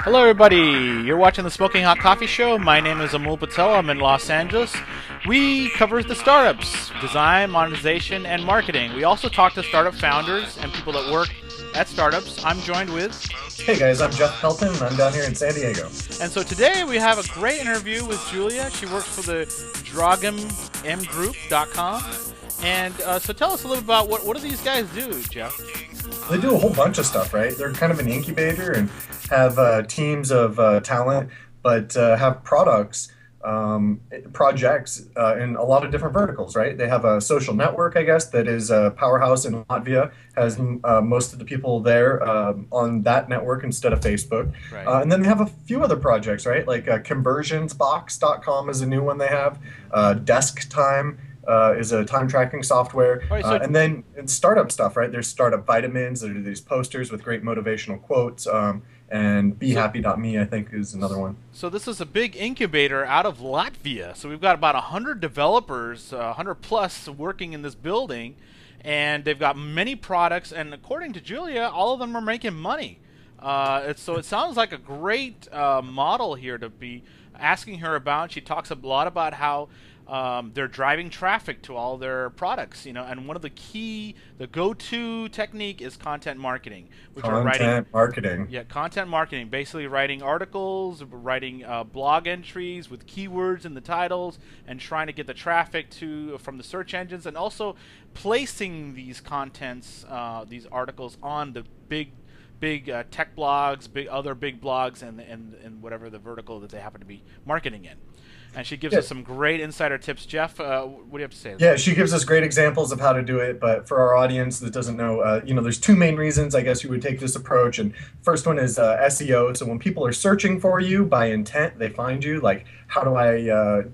Hello everybody, you're watching the Smoking Hot Coffee Show. My name is Amul Patel, I'm in Los Angeles. We cover the startups, design, monetization, and marketing. We also talk to startup founders and people that work at startups. I'm joined with... Hey guys, I'm Jeff Pelton, and I'm down here in San Diego. And so today we have a great interview with Julia. She works for the Draugiem.com. And so tell us a little about what do these guys do, Jeff? They do a whole bunch of stuff, right? They're kind of an incubator and have teams of talent, but have projects in a lot of different verticals, right? They have a social network, I guess, that is a powerhouse in Latvia, has most of the people there on that network instead of Facebook. Right. And then they have a few other projects, right? Like conversionsbox.com is a new one they have, DeskTime. Is a time tracking software. Right, so and then in startup stuff, right? There's startup vitamins. There are these posters with great motivational quotes. And BeHappy.me, I think, is another one. So this is a big incubator out of Latvia. So we've got about 100 developers, 100 plus working in this building. And they've got many products. And according to Julia, all of them are making money. So it sounds like a great model here to be asking her about. She talks a lot about how they're driving traffic to all their products, and one of the go-to technique is content marketing. Content marketing. Yeah, content marketing. Basically writing articles, writing blog entries with keywords in the titles, and trying to get the traffic from the search engines, and also placing these contents, these articles on the big tech blogs, other big blogs, and whatever the vertical that they happen to be marketing in. And she gives us some great insider tips. Jeff, what do you have to say? Yeah, she gives us great examples of how to do it. But for our audience that doesn't know, there's two main reasons I guess you would take this approach. And first one is SEO. So when people are searching for you by intent, they find you. Like, how do I,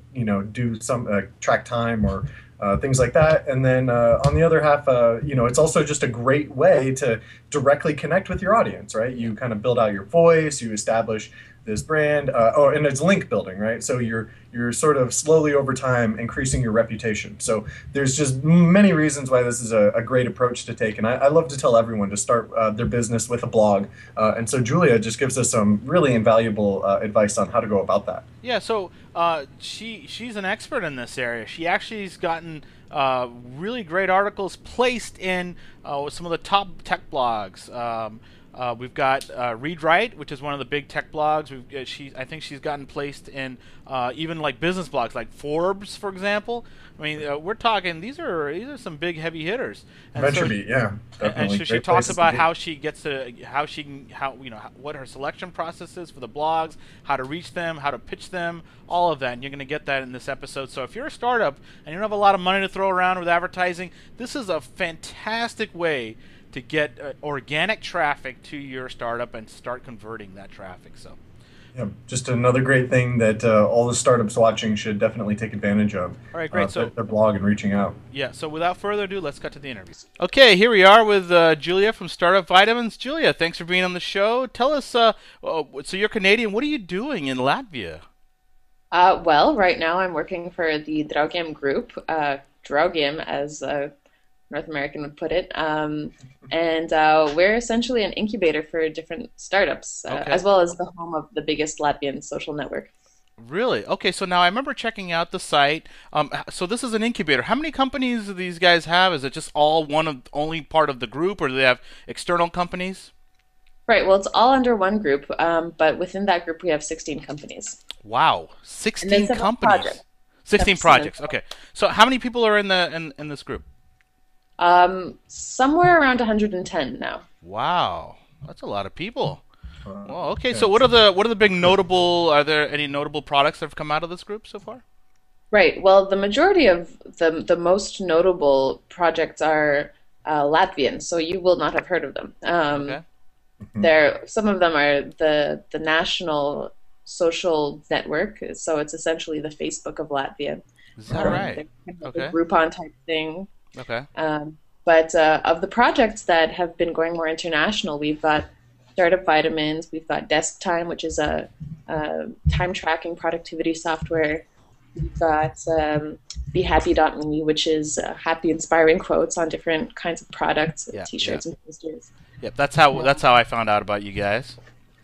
do some track time or things like that. And then on the other half, it's also just a great way to directly connect with your audience, right? You kind of build out your voice, you establish this brand, and it's link building, right? So you're sort of slowly over time increasing your reputation. So there's just many reasons why this is a great approach to take. And I love to tell everyone to start their business with a blog. And so Julia just gives us some really invaluable advice on how to go about that. Yeah, so she's an expert in this area. She actually has gotten really great articles placed in some of the top tech blogs. We've got ReadWrite, which is one of the big tech blogs. I think she's gotten placed in even like business blogs, like Forbes, for example. I mean, we're talking these are some big heavy hitters. And VentureBeat, yeah, definitely. And so she talks about how she gets to what her selection process is for the blogs, how to reach them, how to pitch them, all of that. And you're going to get that in this episode. So if you're a startup and you don't have a lot of money to throw around with advertising, this is a fantastic way to get organic traffic to your startup and start converting that traffic. So, yeah, just another great thing that all the startups watching should definitely take advantage of. All right, great. So their blog and reaching out. Yeah. So without further ado, let's cut to the interview. Okay, here we are with Julia from Startup Vitamins. Julia, thanks for being on the show. Tell us. So you're Canadian. What are you doing in Latvia? Well, right now I'm working for the Draugiem Group. Draugiem, as North American would put it, and we're essentially an incubator for different startups, as well as the home of the biggest Latvian social network. Really? Okay, so now I remember checking out the site. So this is an incubator. How many companies do these guys have? Is it just only part of the group, or do they have external companies? Right, well, it's all under one group, but within that group we have 16 companies. Wow, 16 companies. 16 projects, okay. So how many people are in this group? Somewhere around 110 now. Wow, that's a lot of people. Well, okay. So what are the big notable? Are there any notable products that have come out of this group so far? Right. Well, the majority of the most notable projects are Latvian, so you will not have heard of them. Okay. Some of them are the national social network, so it's essentially the Facebook of Latvia. Is that right? Okay. A Groupon type thing. Okay. But of the projects that have been going more international, we've got Startup Vitamins, we've got DeskTime, which is a time tracking productivity software. We've got BeHappy.me, which is happy, inspiring quotes on different kinds of products, T-shirts and posters. Yep, that's how I found out about you guys.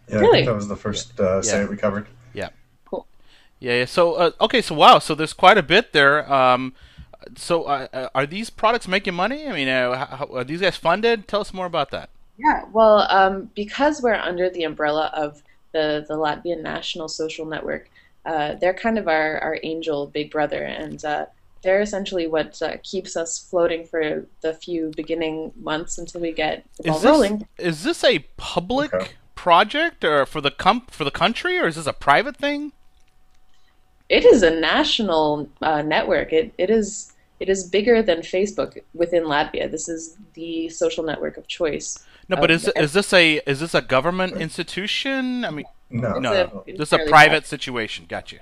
Yeah, I Really? think that was the first site we covered. Yeah. Cool. Yeah. So okay. So wow. So there's quite a bit there. Are these products making money? I mean, how, are these guys funded? Tell us more about that. Yeah, well, because we're under the umbrella of the Latvian National Social Network, they're kind of our angel big brother, and they're essentially what keeps us floating for the few beginning months until we get the ball rolling. Is this a public Okay. project or for the country, or is this a private thing? It is a national network. It is bigger than Facebook within Latvia. This is the social network of choice. No, but is this a government institution? I mean, No. no. It's This is a fairly private situation. Gotcha.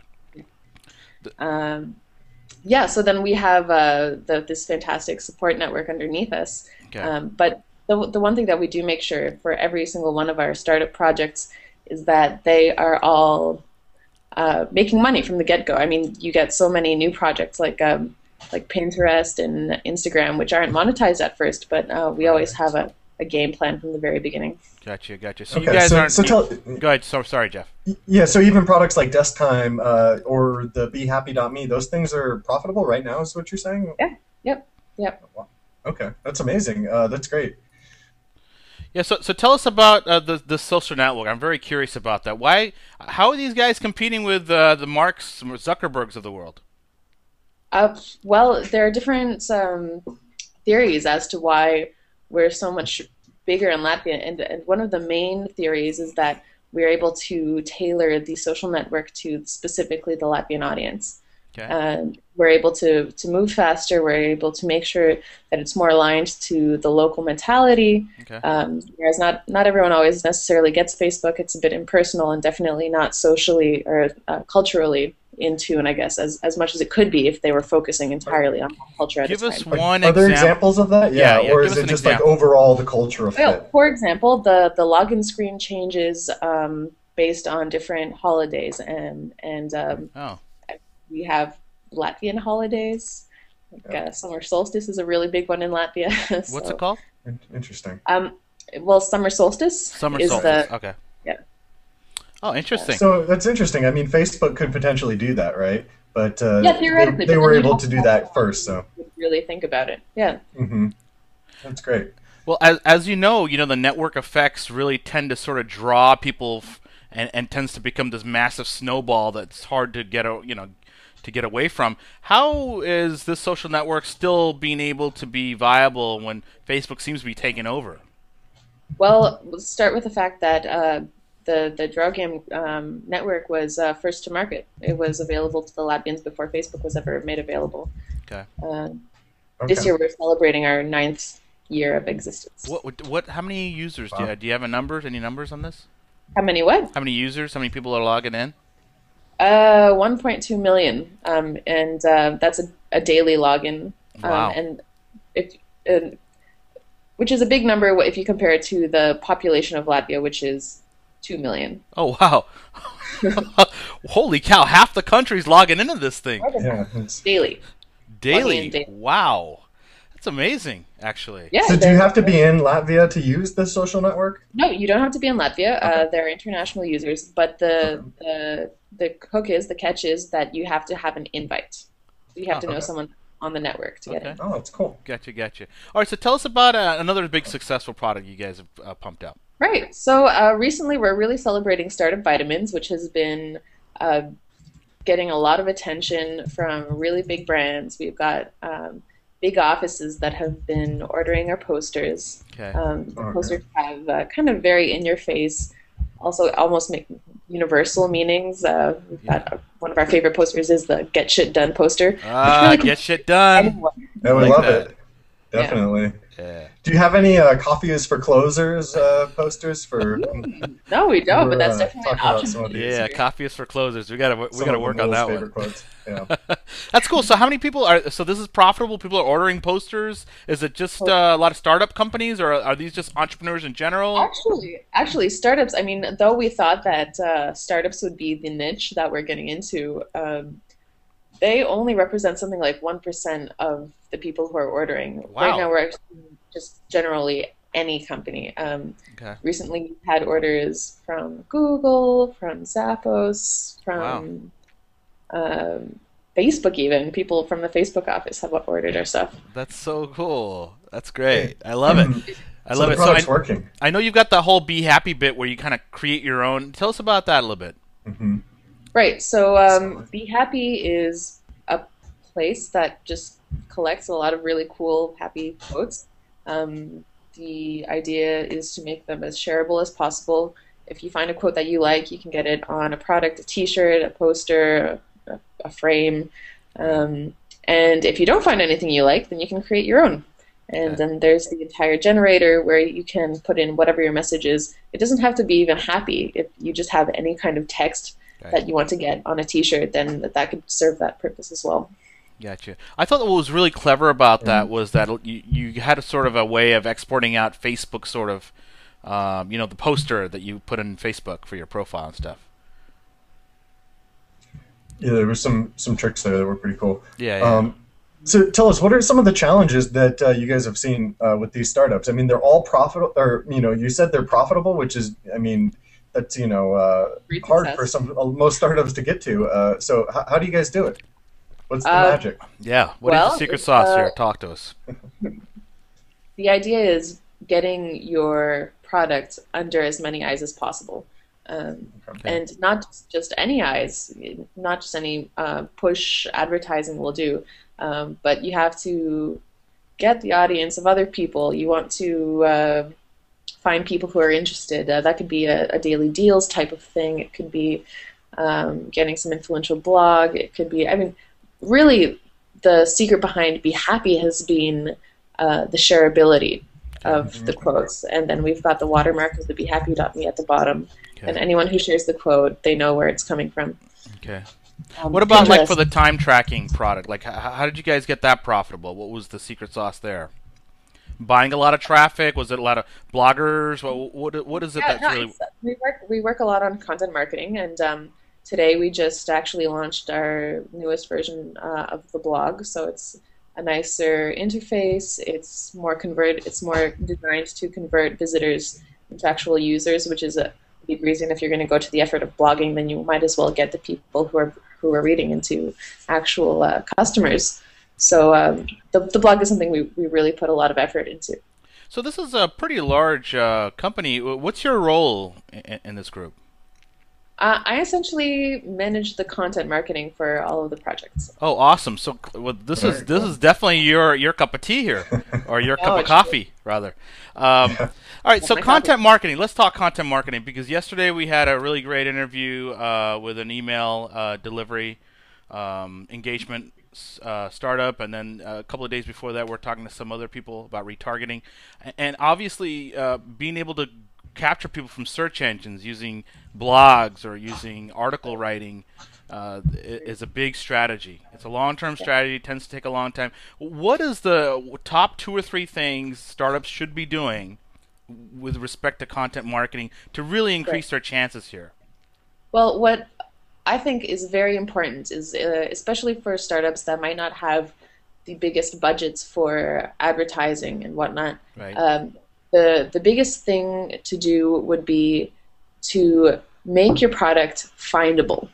Yeah, so then we have this fantastic support network underneath us. Okay. But the one thing that we do make sure for every single one of our startup projects is that they are all making money from the get-go. I mean, you get so many new projects like Pinterest and Instagram, which aren't monetized at first, but we always have a game plan from the very beginning. Gotcha. So Okay, you guys aren't. go ahead. Sorry, Jeff. Yeah, so even products like DeskTime or the BeHappy.me, those things are profitable right now, is what you're saying? Yeah, yep. Okay, that's amazing. That's great. Yeah. So tell us about the social network. I'm very curious about that. How are these guys competing with the Marks, Zuckerbergs of the world? Well, there are different theories as to why we're so much bigger in Latvia, and one of the main theories is that we're able to tailor the social network to specifically the Latvian audience. Okay. We're able to move faster. We're able to make sure that it's more aligned to the local mentality. Okay. Whereas not everyone always necessarily gets Facebook. It's a bit impersonal and definitely not socially or culturally in tune, I guess, as much as it could be if they were focusing entirely on culture at a Give time. us one Are there example. examples of that? Yeah, or give is us it an just like example. overall the cultural fit? Well, for example, the login screen changes based on different holidays, and Oh. we have Latvian holidays. Like, summer solstice is a really big one in Latvia. What's So, it called? Interesting. well, summer solstice Summer is solstice. the Okay. yeah. Oh, interesting. So that's interesting. I mean, Facebook could potentially do that, right? But Yeah, theoretically, they but were then you'd able have to to do that first. So really think about it. Yeah. that's great. Well, as you know, the network effects really tend to sort of draw people, and tends to become this massive snowball that's hard to get away from. How is this social network still being able to be viable when Facebook seems to be taking over? Well, let's start with the fact that the Draugiem network was first to market. It was available to the Latvians before Facebook was ever made available. Okay. This Okay. year we're celebrating our 9th year of existence. What? How many users do you have? Any numbers on this? How many what? How many users? How many people are logging in? 1.2 million, and that's a daily login. Wow. And if which is a big number if you compare it to the population of Latvia, which is 2 million. Oh wow! Holy cow! Half the country's logging into this thing Yeah. Daily. daily. Logging in daily. Wow, that's amazing, actually. Yeah. So do you have to be in Latvia to use this social network? No, you don't have to be in Latvia. Okay. They're international users, but the catch is that you have to have an invite. You have to know okay. someone on the network to get Okay. in. Oh, that's cool. Gotcha. All right, so tell us about another big successful product you guys have pumped out. Right. So recently we're really celebrating Startup Vitamins, which has been getting a lot of attention from really big brands. We've got big offices that have been ordering our posters. Okay. The posters have kind of very in-your-face, also almost make universal meanings. We've got one of our favorite posters is the "Get Shit Done" poster. Which really Get shit done. anyone. I would Like love that. it. Definitely. Yeah. Do you have any coffee is for closers posters for? No, we don't, but that's We're, definitely an talking about option. some of these. Yeah, coffee is for closers. We gotta work on that one. Quotes. Yeah. That's cool. So how many people are? So this is profitable. People are ordering posters. Is it just a lot of startup companies, or are these just entrepreneurs in general? Actually, startups. I mean, though we thought that startups would be the niche that we're getting into, they only represent something like 1% of the people who are ordering. Wow. Right now, we're actually just generally any company. Okay. Recently, we've had orders from Google, from Zappos, Wow. from Facebook even. People from the Facebook office have ordered our stuff. That's so cool. That's Yeah. great. I love it. I So love the it. So product's working. I know you've got the whole Be Happy bit where you kind of create your own. Tell us about that a little bit. Hmm. Right. So So, Be Happy is a place that just collects a lot of really cool happy quotes. The idea is to make them as shareable as possible. If you find a quote that you like, you can get it on a product, a T-shirt, a poster, a frame. And if you don't find anything you like, then you can create your own. And Okay. then there's the entire generator where you can put in whatever your message is. It doesn't have to be even happy. If you just have any kind of text Right. that you want to get on a T-shirt, then that could serve that purpose as well. Gotcha. I thought what was really clever about that was that you had a sort of a way of exporting out Facebook sort of, the poster that you put in Facebook for your profile and stuff. yeah, there was some tricks there that were pretty cool. Yeah, yeah. So tell us, what are some of the challenges that you guys have seen with these startups? I mean, they're all profitable, or you said they're profitable, which is, I mean, that's Great hard success. for most startups to get to. So how do you guys do it? What's the magic? Yeah. What is the Well, secret sauce here? Talk to us. the idea is getting your product under as many eyes as possible. Okay. And not just any eyes, not just any push advertising will do, but you have to get the audience of other people. You want to find people who are interested. That could be a daily deals type of thing. It could be getting some influential blog. It could be, I mean, really, the secret behind Be Happy has been the shareability of the quotes. And then we've got the watermark of the BeHappy.me at the bottom. Okay. And anyone who shares the quote, they know where it's coming from. Okay. What about like for Pinterest. the time tracking product? Like, how did you guys get that profitable? What was the secret sauce there? Buying a lot of traffic? Was it a lot of bloggers? What is it Yeah, that's no, really? we work a lot on content marketing, and today we just actually launched our newest version of the blog. So it's a nicer interface. It's more designed to convert visitors into actual users, which is a big reason. If you're going to go to the effort of blogging, then you might as well get the people who are reading into actual customers. So the blog is something we really put a lot of effort into. So this is a pretty large company. What's your role in this group? I essentially manage the content marketing for all of the projects. Oh, awesome! So this is definitely your cup of tea here, or your cup of it's coffee, rather. All right, so my content marketing. Let's talk content marketing because yesterday we had a really great interview with an email delivery engagement startup, and then a couple of days before that, we're talking to some other people about retargeting, and obviously being able to capture people from search engines using blogs or using article writing is a big strategy. It's a long-term strategy. It tends to take a long time. What is the top 2 or 3 things startups should be doing with respect to content marketing to really increase their chances here? Well, what I think is very important is, especially for startups that might not have the biggest budgets for advertising and whatnot, Right. The biggest thing to do would be to make your product findable.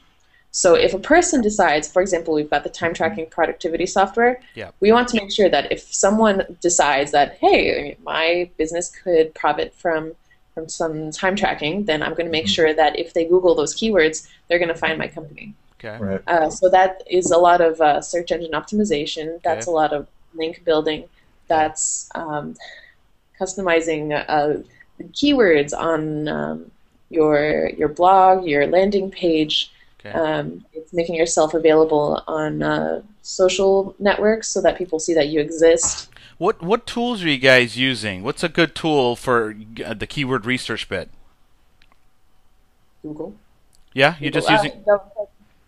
So if a person decides, for example, we've got the time tracking productivity software, Yeah. we want to make sure that if someone decides that, hey, my business could profit from some time tracking, then I'm going to make sure that if they Google those keywords, they're going to find my company. Okay. Right. So that is a lot of search engine optimization. That's Okay. a lot of link building. That's customizing keywords on your blog, your landing page. Okay. It's making yourself available on social networks so that people see that you exist. What tools are you guys using? What's a good tool for the keyword research bit? Google. Yeah, you're just Google. using.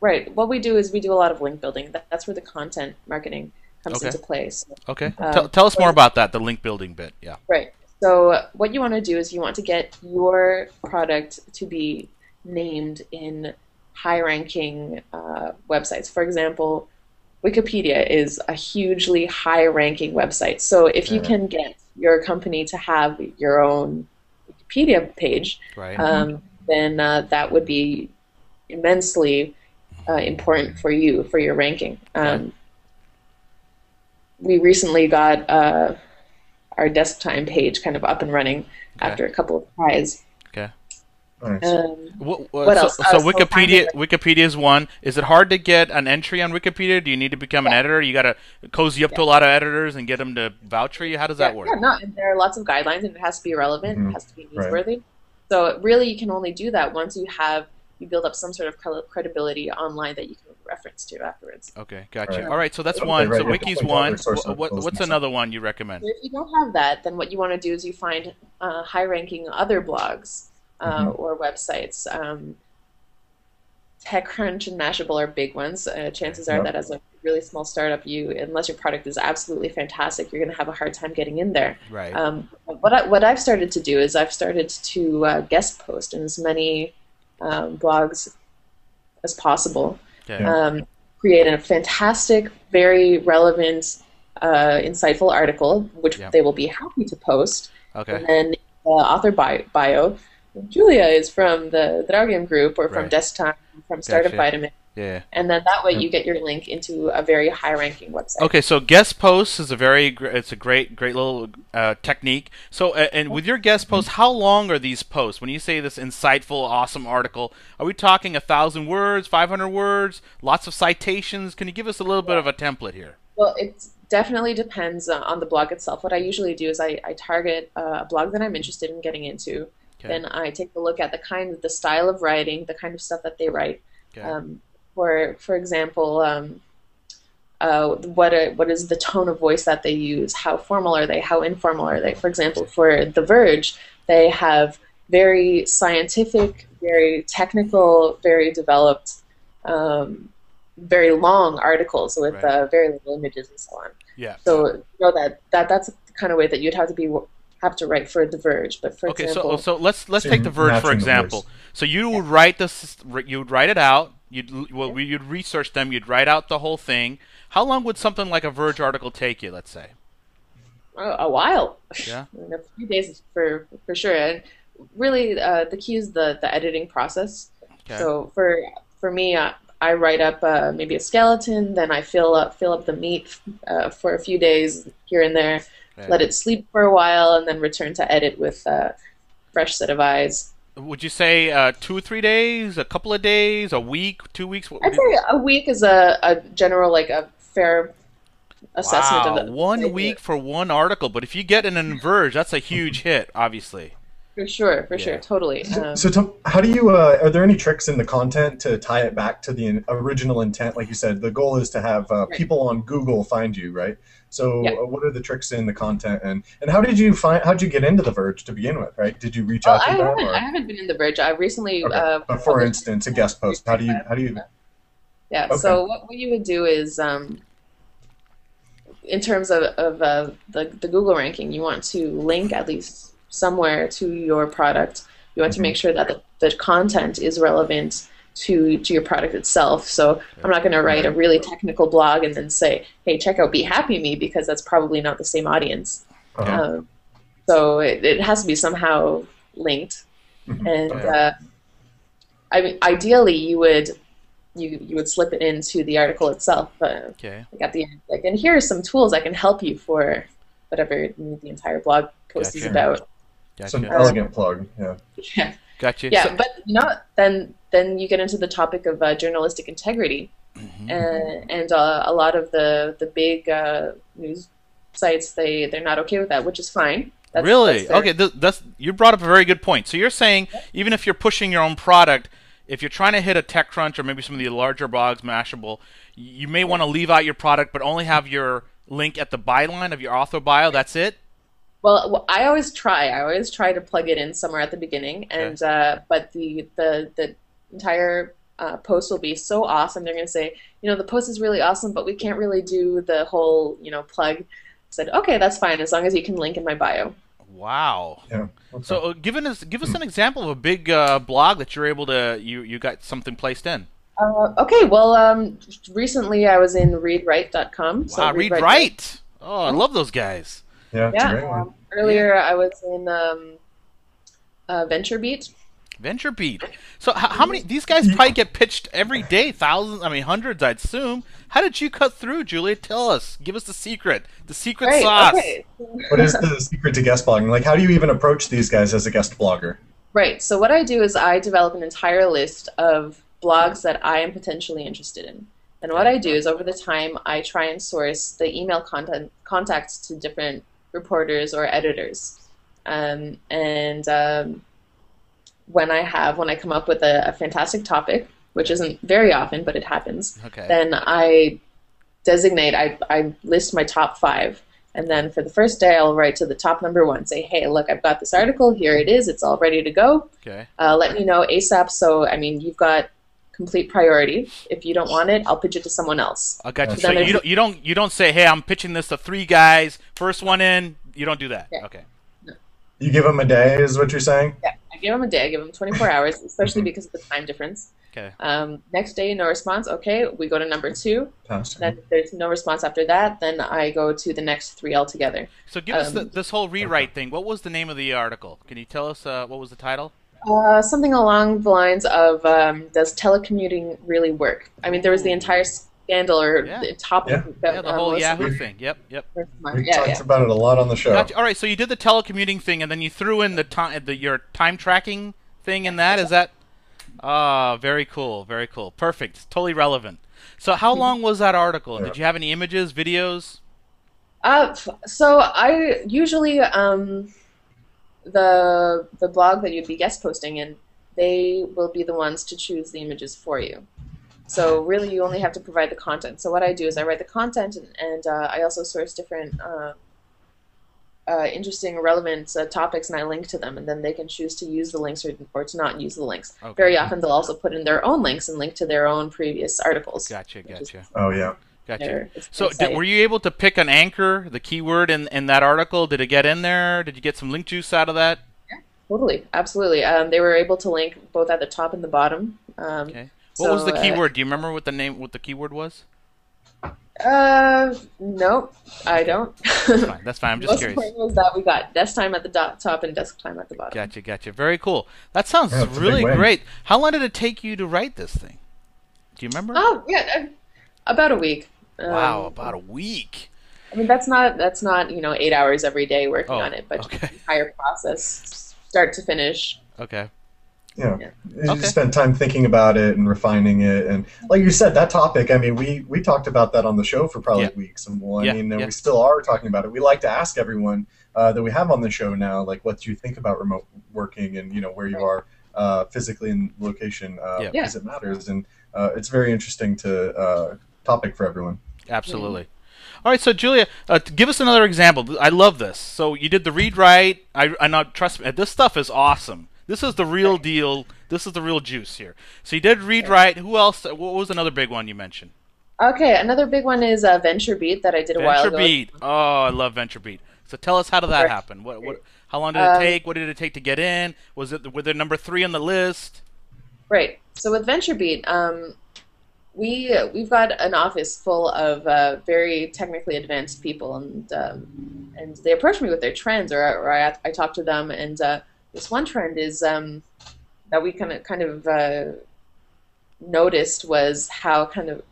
Right. What we do is we do a lot of link building. That's where the content marketing comes Okay. into play. So, Okay. Tell us more about that, the link building bit. Yeah. right. So what you want to do is you want to get your product to be named in high-ranking websites. For example, Wikipedia is a hugely high-ranking website. So if you can get your company to have your own Wikipedia page, Right. then that would be immensely important for you, for your ranking. We recently got our DeskTime page kind of up and running after a couple of tries. Okay. Nice. What else? So Wikipedia is one. Is it hard to get an entry on Wikipedia? Do you need to become an editor? You got to cozy up to a lot of editors and get them to vouch for you? How does that work? Yeah, no, and there are lots of guidelines, and it has to be relevant. It has to be newsworthy. Right. So really, you can only do that once you build up some sort of credibility online that you can reference to afterwards. Okay, gotcha. All right, so that's one. Right. So Wiki's one. What's another one you recommend? So if you don't have that, then what you want to do is you find high-ranking other blogs or websites. TechCrunch and Mashable are big ones. Chances are that as a really small startup, unless your product is absolutely fantastic, you're going to have a hard time getting in there. Right. What I've started to do is I've started to guest post in as many blogs as possible. Okay. Create a fantastic, very relevant, insightful article, which they will be happy to post. Okay. And then the author bio. Julia is from the Draugiem Group or from DeskTime, from Startup Vitamin. Yeah. And then that way you get your link into a very high-ranking website. Okay, so guest posts is a great little technique. So, and with your guest posts, how long are these posts? When you say this insightful, awesome article, are we talking 1,000 words, 500 words, lots of citations? Can you give us a little bit of a template here? Well, it definitely depends on the blog itself. What I usually do is I target a blog that I'm interested in getting into. Okay. Then I take a look at the style of writing, the kind of stuff that they write. Okay. For example, what is the tone of voice that they use? How formal are they? How informal are they? For example, for The Verge, they have very scientific, very technical, very developed, very long articles with very little images and so on. Yeah. So you know that's the kind of way that you'd have to write for The Verge. But for example, so let's take The Verge for example. So you would write this, you would write it out. You'd research them. You'd write out the whole thing. How long would something like a Verge article take you? Let's say. A while. Yeah. A few days for sure. And really, the key is the editing process. Okay. So for me, I write up maybe a skeleton, then I fill up the meat for a few days here and there. Okay. Let it sleep for a while, and then return to edit with a fresh set of eyes. Would you say 2 or 3 days, a couple of days, a week, 2 weeks? I'd say a week is a general, a fair assessment of it. 1 week for one article, but if you get in an Verge, that's a huge hit, obviously. For sure, totally. So how do you, are there any tricks in the content to tie it back to the original intent? Like you said, the goal is to have people on Google find you, right? So what are the tricks in the content, and how'd you get into The Verge to begin with, right? Did you reach out to them? I haven't been in The Verge. I recently. Okay. But for instance, a guest post. How do you? Yeah. Okay. So what you would do is, in terms of the Google ranking, you want to link at least somewhere to your product. You want to make sure that the content is relevant to your product itself. So I'm not going to write a really technical blog and then say, hey, check out Be Happy Me, because that's probably not the same audience. So it has to be somehow linked. And I mean, ideally you would slip it into the article itself. Like at the end, and here are some tools that can help you for whatever the entire blog post is about. Some elegant plug. Yeah. Gotcha. Yeah, but then you get into the topic of journalistic integrity, and a lot of the big news sites they're not okay with that, which is fine. Really? Okay, you brought up a very good point. So you're saying even if you're pushing your own product, if you're trying to hit a TechCrunch or maybe some of the larger blogs, Mashable, you may want to leave out your product but only have your link at the byline of your author bio. That's it. Well, I always try to plug it in somewhere at the beginning, and but the entire post will be so awesome. They're going to say, the post is really awesome, but we can't really do the whole, plug. I said, okay, that's fine, as long as you can link in my bio. Wow. Yeah. Okay. So give us an example of a big blog that you're able to you got something placed in. Okay. Well, recently I was in ReadWrite.com. Wow, ReadWrite. Oh, I love those guys. Yeah, it's a great one. Earlier I was in VentureBeat. VentureBeat. So how many? These guys probably get pitched every day, thousands. I mean, hundreds, I'd assume. How did you cut through, Julia? Tell us. Give us the secret sauce. Okay. What is the secret to guest blogging? Like, how do you even approach these guys as a guest blogger? Right. So what I do is I develop an entire list of blogs that I am potentially interested in. And what I do is over the time, I try and source the email contacts to different reporters or editors. When I come up with a fantastic topic, which isn't very often, but it happens, then I list my top 5. And then for the first day, I'll write to the top number 1, say, hey, look, I've got this article. Here it is. It's all ready to go. Okay. Let me know ASAP. So, I mean, you've got complete priority. If you don't want it, I'll pitch it to someone else. I got you. So you don't say, hey, I'm pitching this to 3 guys. First one in. You don't do that. Yeah. Okay. No. You give them a day, is what you're saying? Yeah, I give them a day. I give them 24 hours, especially because of the time difference. Okay. Next day, no response. Okay, we go to number 2. Fantastic. Then if there's no response after that, then I go to the next 3 altogether. So give us this whole ReadWrite thing. What was the name of the article? Can you tell us what was the title? Something along the lines of, does telecommuting really work? I mean, there was the entire scandal or the topic. The whole Yahoo thing. Yep. We talked about it a lot on the show. Gotcha. All right, so you did the telecommuting thing, and then you threw in your time tracking thing in that. Is that? Very cool. Very cool. Perfect. Totally relevant. So how long was that article? And did you have any images, videos? So I usually the blog that you'd be guest posting in, they will be the ones to choose the images for you. So really, you only have to provide the content. So what I do is I write the content, and I also source different interesting, relevant topics, and I link to them, and then they can choose to use the links or to not use the links. Okay. Very often, they'll also put in their own links and link to their own previous articles. Gotcha. Oh, yeah. Gotcha. So were you able to pick an anchor, the keyword in that article? Did it get in there? Did you get some link juice out of that? Yeah, totally. Absolutely. They were able to link both at the top and the bottom. Okay. What was the keyword? Do you remember what the keyword was? No, I don't. That's fine. I'm just curious. Most important was that we got desk time at the top and desk time at the bottom. Gotcha. Very cool. That sounds really great. How long did it take you to write this thing? Do you remember? Oh, yeah, about a week. Wow, about a week. I mean, that's not 8 hours every day working on it, but the entire process, start to finish. Okay. Yeah. You spent time thinking about it and refining it, and like you said, that topic. I mean, we talked about that on the show for probably weeks, and we still are talking about it. We like to ask everyone that we have on the show now, like, what do you think about remote working, and where you are physically in location, because it matters, and it's very interesting topic for everyone. Absolutely. All right, so Julia, give us another example. I love this. So you did the ReadWrite. I know. Trust me, this stuff is awesome. This is the real deal. This is the real juice here. So you did ReadWrite. Who else? What was another big one you mentioned? Okay, another big one is VentureBeat that I did a while ago. VentureBeat. Oh, I love VentureBeat. So tell us, how did that happen? How long did it take? What did it take to get in? Were there number 3 on the list? Right. So with VentureBeat, we've got an office full of very technically advanced people, and they approach me with their trends, or I talk to them, and this one trend is that we kind of noticed was how kind of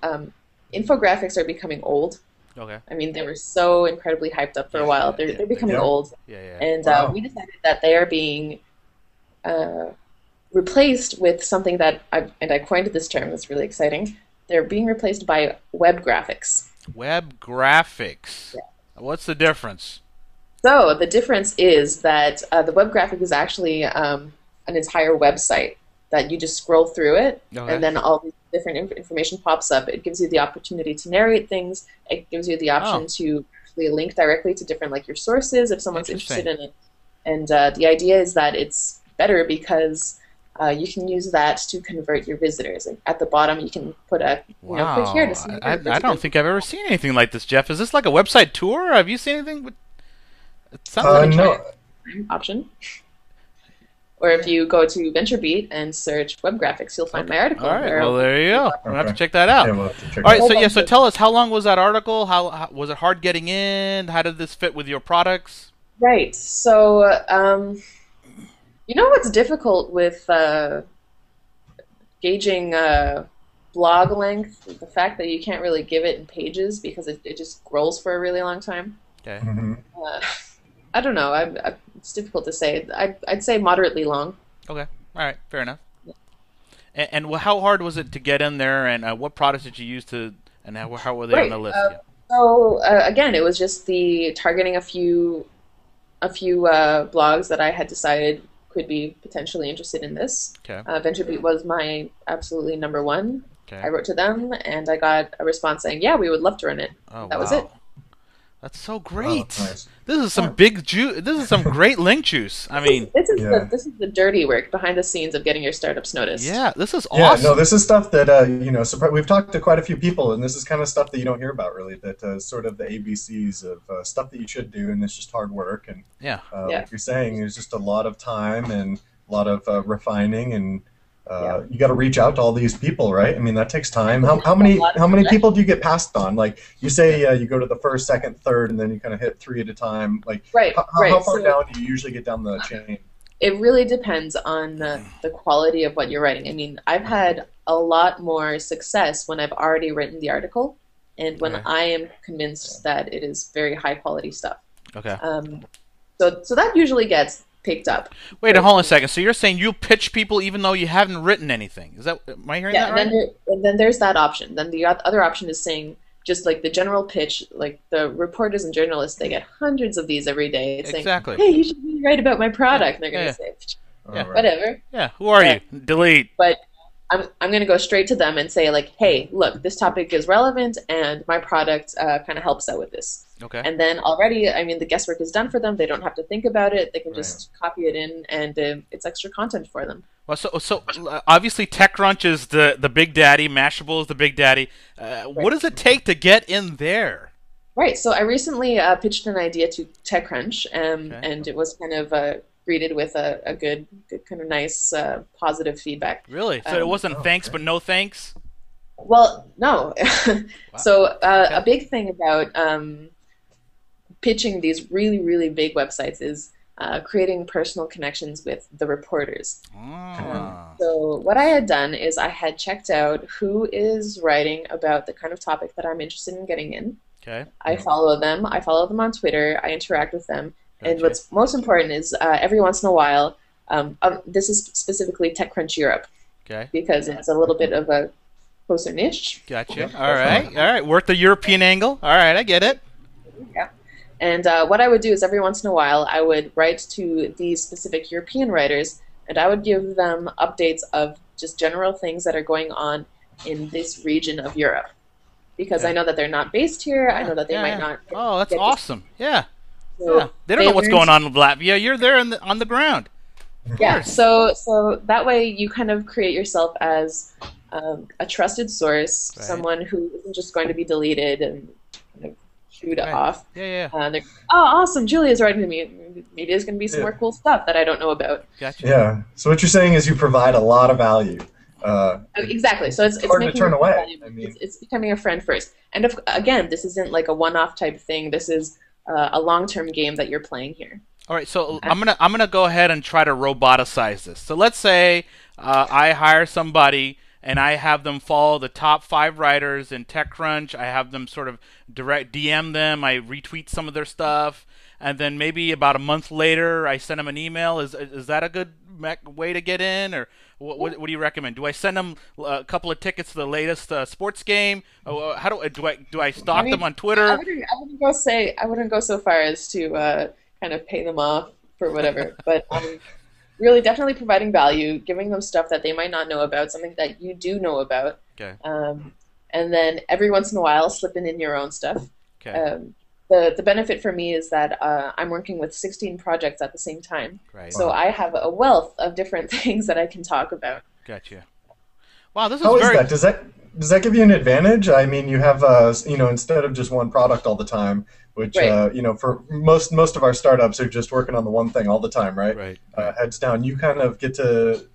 infographics are becoming old. Okay. I mean, they were so incredibly hyped up for a while. They're becoming old. And we decided that they are being replaced with something that I coined this term. That's really exciting. They're being replaced by web graphics. Web graphics. Yeah. What's the difference? So the difference is that the web graphic is actually an entire website that you just scroll through it, and then all these different information pops up. It gives you the opportunity to narrate things. It gives you the option to actually link directly to different, like, your sources if someone's interested in it. And the idea is that it's better because you can use that to convert your visitors. Like, at the bottom, you can put a click here to see. I don't think I've ever seen anything like this, Jeff. Is this like a website tour? Have you seen anything? It sounds like no option. Or if you go to VentureBeat and search webgraphics, you'll find my article. All right. Well, there you go. We'll have to check that out. Yeah, we'll have to check All it right. out. So tell us, how long was that article? How was it hard getting in? How did this fit with your products? Right. So, you know what's difficult with gauging blog length? The fact that you can't really give it in pages because it just scrolls for a really long time. Okay. I don't know. It's difficult to say. I'd say moderately long. Okay. All right. Fair enough. And how hard was it to get in there? And what products did you use to? And how were they on the list? So again, it was just the targeting a few blogs that I had decided could be potentially interested in this. Okay. VentureBeat was my absolutely number one. Okay. I wrote to them and I got a response saying, "Yeah, we would love to run it." Oh, that was it. That's so great. Oh, nice. This is some big juice. This is some great link juice. I mean, this is the dirty work behind the scenes of getting your startups noticed. Yeah, this is awesome. Yeah, no, this is stuff that we've talked to quite a few people, and this is kind of stuff that you don't hear about really. That sort of the ABCs of stuff that you should do, and it's just hard work. And like you're saying, there's just a lot of time and a lot of refining, and you got to reach out to all these people, right? I mean, that takes time. How many people do you get passed on? Like you say, you go to the first, second, third, and then you kind of hit 3 at a time. Like how far down do you usually get down the chain? It really depends on the quality of what you're writing. I mean, I've had a lot more success when I've already written the article and when I am convinced that it is very high quality stuff. Okay. So that usually gets picked up. Wait, hold on a second. So you're saying you pitch people even though you haven't written anything? Am I hearing that right? And then there's that option. Then the other option is saying just like the general pitch, like the reporters and journalists, they get hundreds of these every day. It's exactly. Saying, hey, you should really write about my product. And they're going to say, whatever. Yeah, who are you? Delete. But I'm going to go straight to them and say like, hey, look, this topic is relevant and my product kind of helps out with this. Okay. And then already, I mean, the guesswork is done for them. They don't have to think about it. They can just copy it in, and it's extra content for them. Well, so obviously TechCrunch is the big daddy. Mashable is the big daddy. What does it take to get in there? Right. So I recently pitched an idea to TechCrunch, and it was kind of greeted with a good kind of nice, positive feedback. Really? So it wasn't thanks, but no thanks? Well, no. Wow. So a big thing about pitching these really, really big websites is creating personal connections with the reporters. So what I had done is I had checked out who is writing about the kind of topic that I'm interested in getting in. Okay. I follow them. I follow them on Twitter. I interact with them. Gotcha. And what's most important is every once in a while, this is specifically TechCrunch Europe. Okay. Because it's a little bit of a closer niche. Gotcha. All right. Work the European angle. All right, I get it. Yeah. And what I would do is every once in a while I would write to these specific European writers and I would give them updates of just general things that are going on in this region of Europe. Because I know that they're not based here. I know that they might not. Oh, that's awesome. Yeah. So they don't know what's going on in Latvia. You're there on the ground. Yeah. So that way you kind of create yourself as a trusted source, someone who isn't just going to be deleted and kind of shoot off. Yeah. Oh, awesome! Julia's writing to me. Maybe there's going to be some more cool stuff that I don't know about. Gotcha. Yeah. So what you're saying is you provide a lot of value. Exactly. So it's hard to turn away. I mean, it's becoming a friend first. And again, this isn't like a one-off type thing. This is a long-term game that you're playing here. All right. So I'm gonna go ahead and try to roboticize this. So let's say I hire somebody and I have them follow the top 5 writers in TechCrunch. I have them sort of direct DM them. I retweet some of their stuff, and then maybe about a month later, I send them an email. Is that a good way to get in, or what do you recommend? Do I send them a couple of tickets to the latest sports game? How do I stalk them on Twitter? I wouldn't go so far as to kind of pay them off for whatever, but. Really, definitely providing value, giving them stuff that they might not know about, something that you do know about. Okay. And then every once in a while, slipping in your own stuff. Okay. The benefit for me is that I'm working with 16 projects at the same time. Right. So I have a wealth of different things that I can talk about. Gotcha. Wow, this is How very. Is that? does that give you an advantage? I mean, you have instead of just one product all the time, which Right. for most of our startups are just working on the one thing all the time, right? Right. Heads down. You kind of get to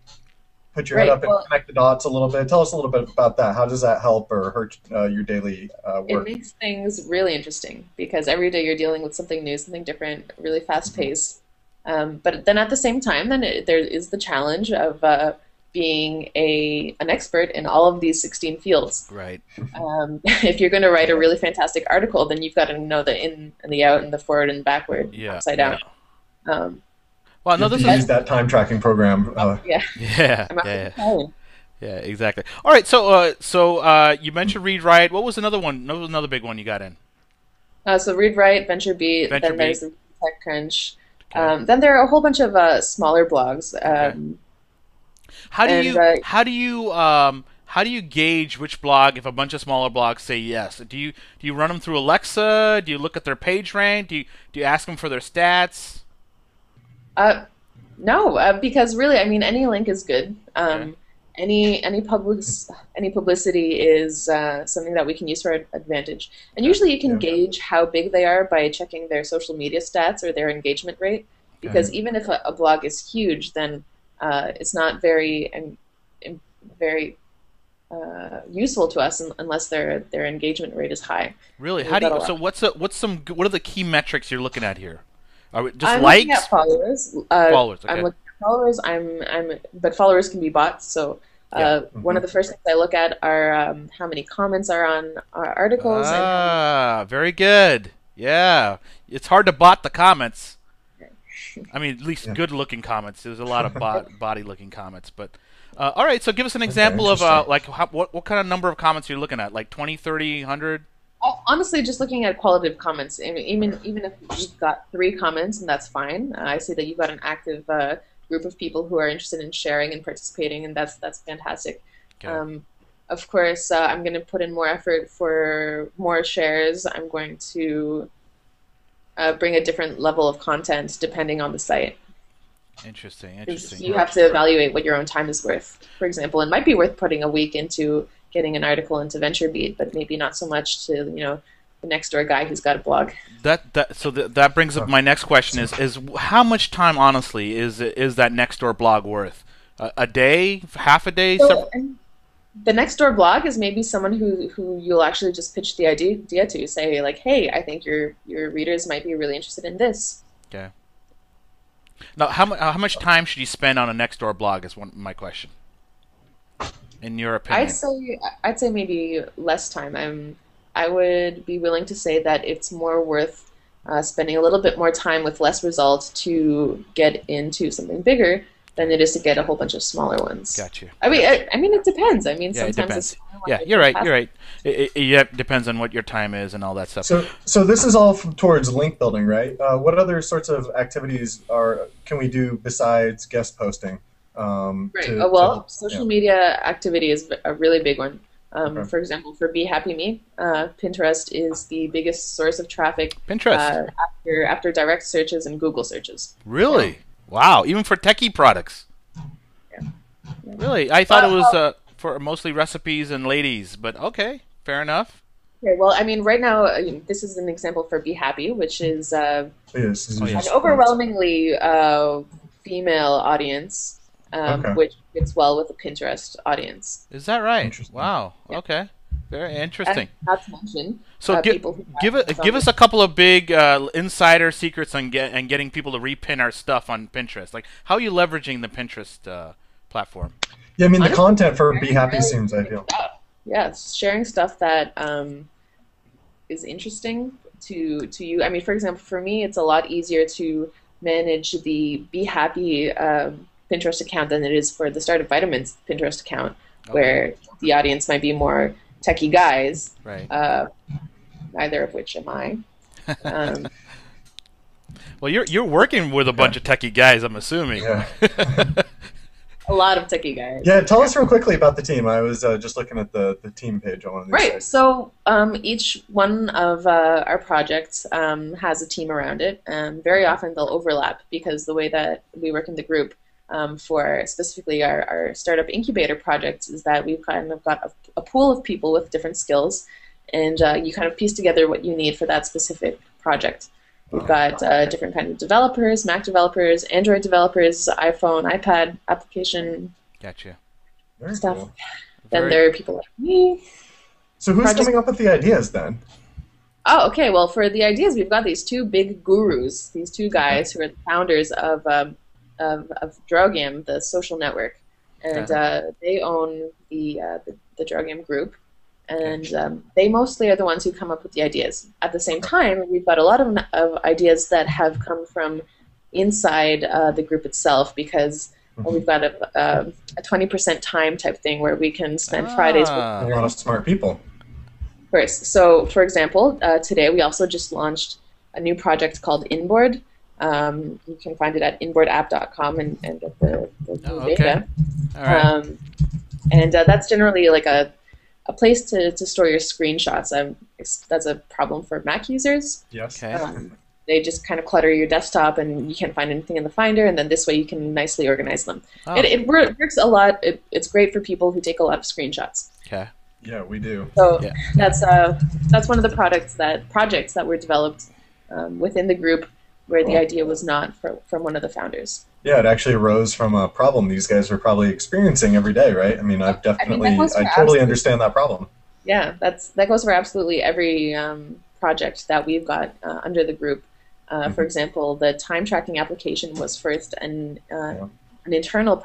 put your head Right. up and Well, connect the dots a little bit. Tell us a little bit about that. How does that help or hurt your daily it work? makes things really interesting because every day you're dealing with something new, something different, really fast paced. But then at the same time, there is the challenge of being an expert in all of these 16 fields. Right. If you're going to write a really fantastic article, then you've got to know the in and the out and the forward and backward, Yeah. upside Yeah. down. Um, Well, You no, have to this use is. that time tracking program. yeah, Yeah. I'm Yeah. actually Yeah. Exactly. All right. So you mentioned ReadWrite. What was another one? Another big one you got in? so ReadWrite, VentureBeat, then VentureBeat. there's the TechCrunch. Okay. Then there are a whole bunch of smaller blogs. Okay. How do And you how do you gauge which blog if a bunch of smaller blogs say yes? Do you run them through Alexa? Do you look at their page rank? Do you ask them for their stats? uh, no, because really, I mean, any link is good. Okay. Any publicity is something that we can use for our advantage. And usually, you can Yeah. gauge how big they are by checking their social media stats or their engagement rate. Because even if a blog is huge, then it's not very useful to us unless their engagement rate is high. Really? And How we've do got a you? lot. So what are the key metrics you're looking at here? Are it just I'm looking likes? at followers. Followers. I'm Okay. looking at followers. But followers can be bots. So Yeah. one of the first things I look at are how many comments are on our articles and how many. Ah, very good. Yeah, it's hard to bot the comments. I mean, at least Yeah. good-looking comments. There's a lot of body-looking comments, but all right. So give us an Okay, example of interesting. like what kind of number of comments you're looking at? Like 20, 30, 100? Honestly, just looking at qualitative comments, I mean, even if you've got 3 comments, and that's fine. I see that you've got an active group of people who are interested in sharing and participating, and that's fantastic. Okay. Of course, I'm going to put in more effort for more shares. I'm going to bring a different level of content depending on the site. Interesting. 'Cause Interesting. you have to evaluate what your own time is worth. For example, it might be worth putting a week into getting an article into VentureBeat, but maybe not so much to the next door guy who's got a blog. That brings up my next question: is how much time, honestly, is that next door blog worth? A day, half a day, So, and the next door blog is maybe someone who you'll actually just pitch the idea to, say like, hey, I think your readers might be really interested in this. Okay. Now, how much time should you spend on a next door blog? Is my question. In your opinion? I'd say maybe less time. I would be willing to say that it's more worth spending a little bit more time with less results to get into something bigger than it is to get a whole bunch of smaller ones. Got you. I mean, I mean, it depends. I mean, Yeah, it sometimes depends. the smaller Yeah, ones you're are right. fantastic. You're right. It depends on what your time is and all that stuff. So this is all towards link building, right? What other sorts of activities can we do besides guest posting? Right. To Well, help? social media activity is a really big one. Okay. For example, for Be Happy Me, Pinterest is the biggest source of traffic Pinterest. after direct searches and Google searches. Really? Wow. Even for techie products. Yeah. Really? I thought it was for mostly recipes and ladies, but okay, fair enough. Okay, well, I mean, right now, this is an example for Be Happy, which is Yes, Oh, yeah. an overwhelmingly female audience, Okay. which fits well with the Pinterest audience. Is that right? Interesting. Wow. Okay. Very interesting. And not to mention, So people who give have us a couple of big insider secrets on getting people to repin our stuff on Pinterest. Like how are you leveraging the Pinterest platform? Yeah, I mean the Honestly, content for Be Happy really seems ideal. Yeah, it's sharing stuff that is interesting to you. I mean, for example, for me, it's a lot easier to manage the Be Happy Pinterest account than it is for the Startup Vitamins Pinterest account, where the audience might be more techie guys, Right. neither of which am I. Um, Well, you're working with a bunch of techie guys, I'm assuming. Yeah. a lot of techie guys. Yeah, tell us real quickly about the team. I was just looking at the team page on one of these Right. sites. So each one of our projects has a team around it. Very often they'll overlap because the way that we work in the group, for specifically our startup incubator projects is that we've kind of got a pool of people with different skills, and you kind of piece together what you need for that specific project. We've got different kinds of developers, Mac developers, Android developers, iPhone, iPad application Gotcha. Very stuff. cool. Then there are people like me. So who's coming up with the ideas then? Oh, okay. Well, for the ideas, we've got these two big gurus, these two guys who are the founders of Draugiem, the social network, and they own the Draugiem Group, and they mostly are the ones who come up with the ideas. At the same time, we've got a lot of ideas that have come from inside the group itself, because we've got a 20% time type thing where we can spend Fridays with A lot of smart people. first. So, for example, today we also just launched a new project called Inboard. You can find it at inboardapp.com and get the data. All right. And that's generally like a place to store your screenshots. That's a problem for Mac users. Yes. Okay. They just kind of clutter your desktop, and you can't find anything in the Finder, and then this way you can nicely organize them. Oh. It works a lot. It's great for people who take a lot of screenshots. Okay. Yeah, we do. So Yeah. that's one of the projects that were developed within the group, where the idea was not from one of the founders. Yeah, it actually arose from a problem these guys are probably experiencing every day, right? I mean, I totally understand that problem. Yeah, that goes for absolutely every project that we've got under the group. For example, the time tracking application was first an internal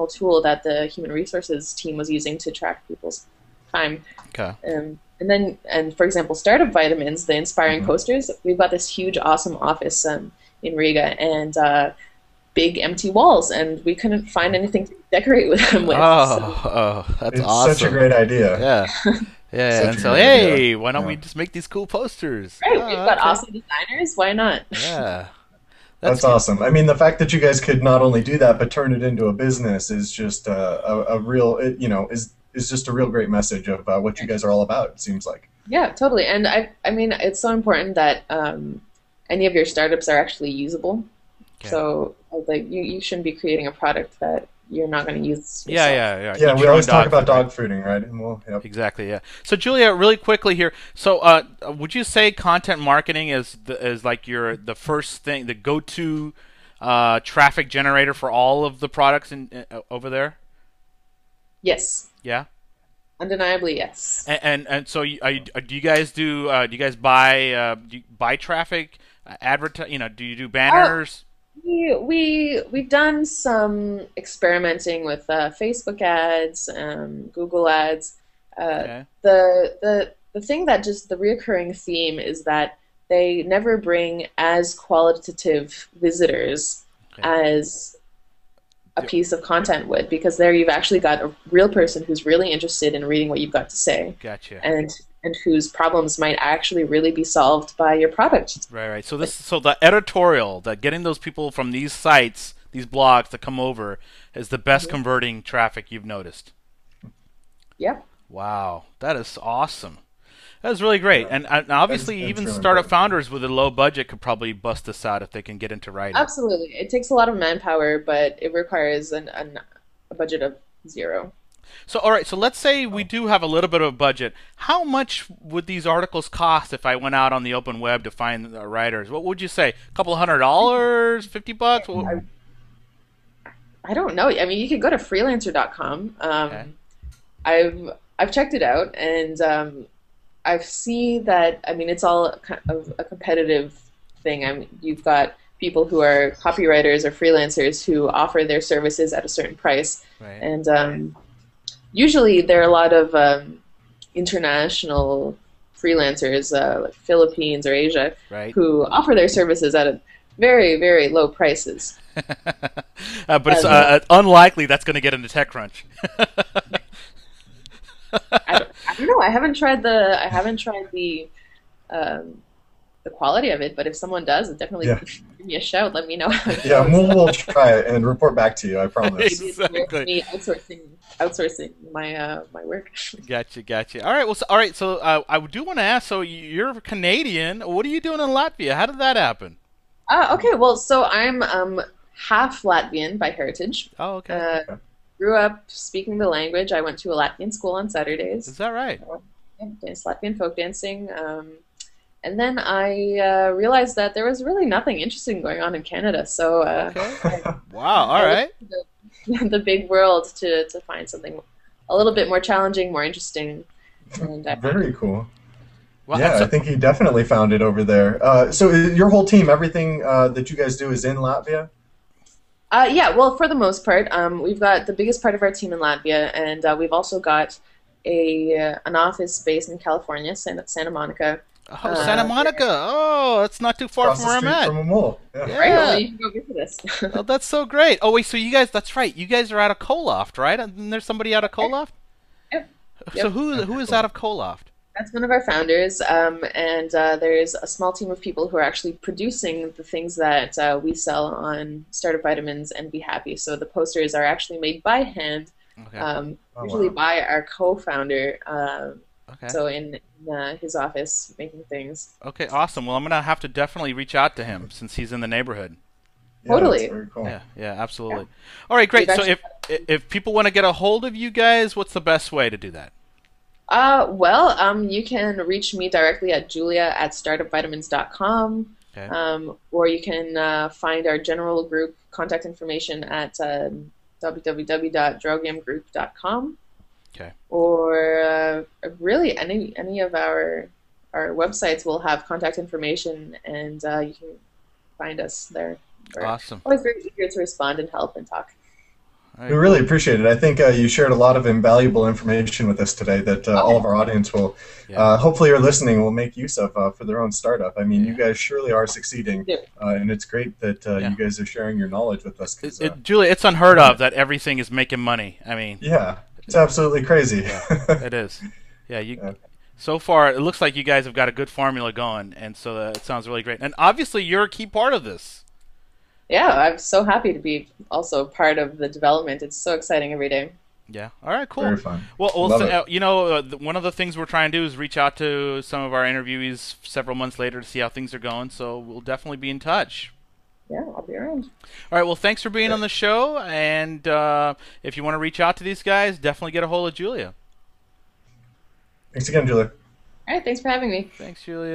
tool that the human resources team was using to track people's time. Okay. And for example, startup vitamins, the inspiring posters. We've got this huge, awesome office in Riga, and big empty walls, and we couldn't find anything to decorate with them with. That's awesome. It's such a great idea. Yeah. Yeah, Such and a so, great hey, idea. why don't we just make these cool posters? Right, Oh, we've got okay. awesome designers. Why not? Yeah. That's awesome. I mean, the fact that you guys could not only do that but turn it into a business is just a real, is just a real great message of what you guys are all about. It seems like. Yeah, totally. And I mean, it's so important that any of your startups are actually usable. Okay. So, like, you shouldn't be creating a product that you're not going to use yourself. Yeah. Yeah, Eat we your always own talk about food, right? dog fooding, right? And Exactly, yeah. So Julia, really quickly here. So, would you say content marketing is like the first thing, the go-to traffic generator for all of the products over there? Yes. Yeah. Undeniably, yes. And so, do you guys buy traffic, advertise? Do you do banners? We've done some experimenting with Facebook ads, Google ads. Okay. The thing that just the reoccurring theme is that they never bring as qualitative visitors as a piece of content would, because there you've actually got a real person who's really interested in reading what you've got to say. Gotcha. And whose problems might actually really be solved by your product. Right. So the editorial, that getting those people from these sites, these blogs to come over, is the best converting traffic you've noticed. Yep. Wow, that is awesome. That is really great. And obviously, That's even really startup important. founders with a low budget could probably bust this out if they can get into writing. Absolutely. It takes a lot of manpower, but it requires a budget of 0. So, all right. So let's say we do have a little bit of a budget. How much would these articles cost if I went out on the open web to find writers? What would you say? A couple of $100, $50? I don't know. I mean, you could go to freelancer.com. Okay. I've checked it out, and I've seen that. I mean, it's all kind of a competitive thing. I mean, you've got people who are copywriters or freelancers who offer their services at a certain price, Right. and usually there are a lot of international freelancers, like Philippines or Asia, Right. who offer their services at a very, very low prices. But it's unlikely that's going to get into TechCrunch. I don't know. I haven't tried the quality of it, but if someone does, definitely give me a shout. Let me know. Yeah, we'll try it and report back to you. I promise. Exactly. Me outsourcing my work. Gotcha. All right. So I do want to ask. So you're Canadian. What are you doing in Latvia? How did that happen? Okay. Well, so I'm half Latvian by heritage. Oh, okay. Grew up speaking the language. I went to a Latvian school on Saturdays. Is that right? Yeah, danced Latvian folk dancing. And then I realized that there was really nothing interesting going on in Canada. So okay. Wow. All right. The big world to find something a little bit more challenging, more interesting. And very cool. Well, yeah, I think he definitely found it over there. So your whole team, everything that you guys do is in Latvia? Yeah, well, for the most part, we've got the biggest part of our team in Latvia, and we've also got an office based in California, Santa Monica. Oh, Santa Monica! Oh, that's not too far from where I'm at. From a mall. Yeah. Right, well, you can go visit us. Oh, that's so great. Oh, wait, so you guys—that's right. You guys are out of Koloft, right? And there's somebody out of Koloft. Yep. So who is out of Koloft? That's one of our founders, and there's a small team of people who are actually producing the things that we sell on Startup Vitamins and Be Happy. So the posters are actually made by hand, usually by our co-founder. So in his office, making things. Okay, awesome. Well, I'm gonna have to definitely reach out to him since he's in the neighborhood. Yeah, totally. That's very cool. Yeah, absolutely. Yeah. All right, great. So if people want to get a hold of you guys, what's the best way to do that? You can reach me directly at julia@startupvitamins.com, or you can find our general group contact information at www.draugiemgroup.com. Okay. Or really any of our websites will have contact information, and you can find us there. We're awesome. Always very eager to respond and help and talk. We really appreciate it. I think you shared a lot of invaluable information with us today that all of our audience will, hopefully are listening, will make use of for their own startup. I mean, you guys surely are succeeding, and it's great that you guys are sharing your knowledge with us. Julia, it's unheard of that everything is making money. I mean, yeah, it's absolutely crazy. It is. Yeah, so far, it looks like you guys have got a good formula going, and so it sounds really great. And obviously, you're a key part of this. Yeah, I'm so happy to be also part of the development. It's so exciting every day. Yeah. All right. Cool. Very fun. Well, one of the things we're trying to do is reach out to some of our interviewees several months later to see how things are going. So we'll definitely be in touch. Yeah, I'll be around. All right. Well, thanks for being on the show. And if you want to reach out to these guys, definitely get a hold of Julia. Thanks again, Julia. All right. Thanks for having me. Thanks, Julia.